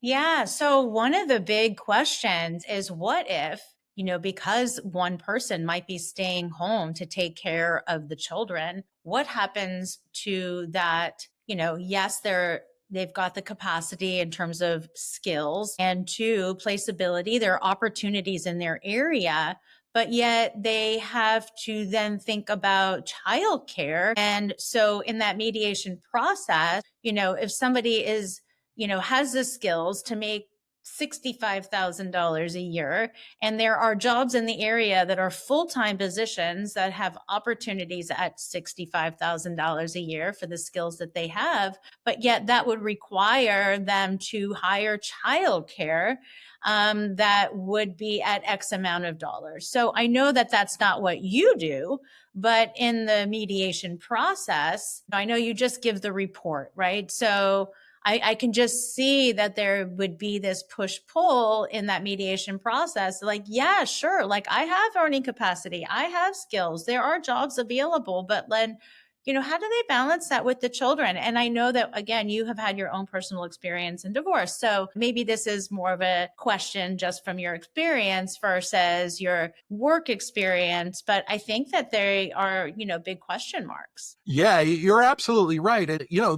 Yeah. So one of the big questions is what if, because one person might be staying home to take care of the children, what happens to that? Yes, they've got the capacity in terms of skills and two, placeability. There are opportunities in their area, but yet they have to then think about childcare. And so in that mediation process, if somebody has the skills to make $65,000 a year. And there are jobs in the area that are full-time positions that have opportunities at $65,000 a year for the skills that they have. But yet that would require them to hire childcare that would be at X amount of dollars. So I know that that's not what you do, but in the mediation process, I know you just give the report, right? So I can just see that there would be this push pull in that mediation process. Like, yeah, sure. Like I have earning capacity. I have skills. There are jobs available, but then, how do they balance that with the children? And I know that, again, you have had your own personal experience in divorce. So maybe this is more of a question just from your experience versus your work experience. But I think that they are, big question marks. Yeah, you're absolutely right.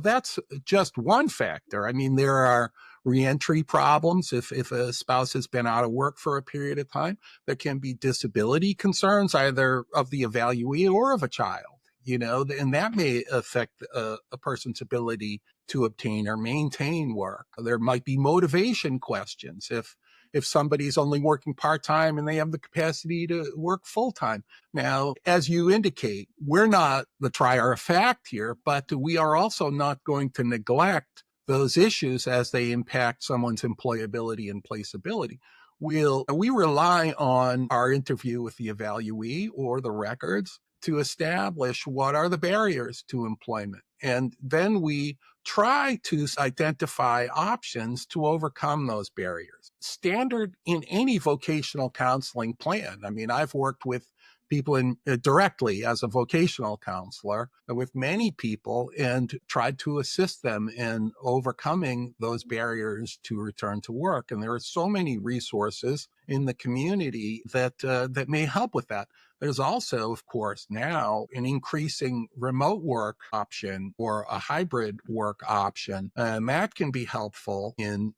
That's just one factor. I mean, there are reentry problems if a spouse has been out of work for a period of time. There can be disability concerns, either of the evaluee or of a child, and that may affect a person's ability to obtain or maintain work. There might be motivation questions if somebody's only working part-time and they have the capacity to work full-time. Now, as you indicate, we're not the trier of fact here, but we are also not going to neglect those issues as they impact someone's employability and placeability. We rely on our interview with the evaluee or the records to establish what are the barriers to employment. And then we try to identify options to overcome those barriers. Standard in any vocational counseling plan. I mean, I've worked with people directly as a vocational counselor with many people and tried to assist them in overcoming those barriers to return to work. And there are so many resources in the community that may help with that. There's also, of course, now an increasing remote work option or a hybrid work option, and that can be helpful in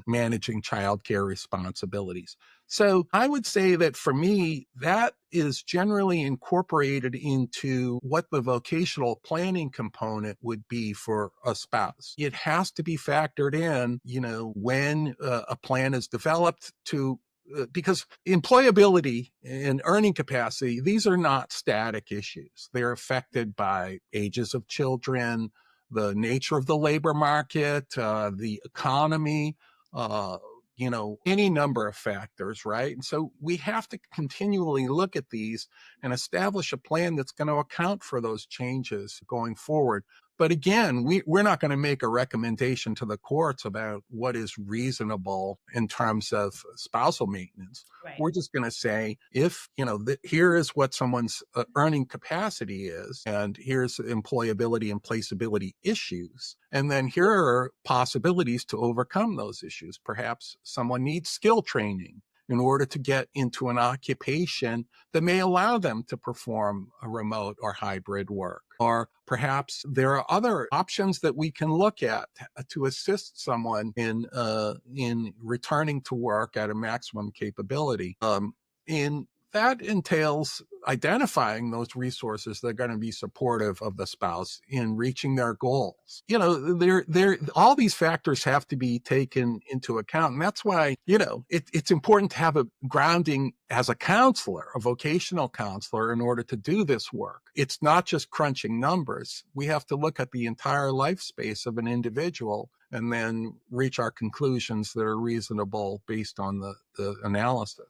managing childcare responsibilities. So I would say that for me, that is generally incorporated into what the vocational planning component would be for a spouse. It has to be factored in, when a plan is developed because employability and earning capacity, these are not static issues. They're affected by ages of children, the nature of the labor market, the economy, any number of factors, right? And so we have to continually look at these and establish a plan that's going to account for those changes going forward. But again, we're not going to make a recommendation to the courts about what is reasonable in terms of spousal maintenance. Right. We're just going to say, if, here is what someone's earning capacity is, and here's employability and placeability issues. And then here are possibilities to overcome those issues. Perhaps someone needs skill training in order to get into an occupation that may allow them to perform a remote or hybrid work. Or perhaps there are other options that we can look at to assist someone in returning to work at a maximum capability. In that entails identifying those resources that are going to be supportive of the spouse in reaching their goals. All these factors have to be taken into account. And that's why, it's important to have a grounding as a counselor, a vocational counselor, in order to do this work. It's not just crunching numbers. We have to look at the entire life space of an individual and then reach our conclusions that are reasonable based on the analysis.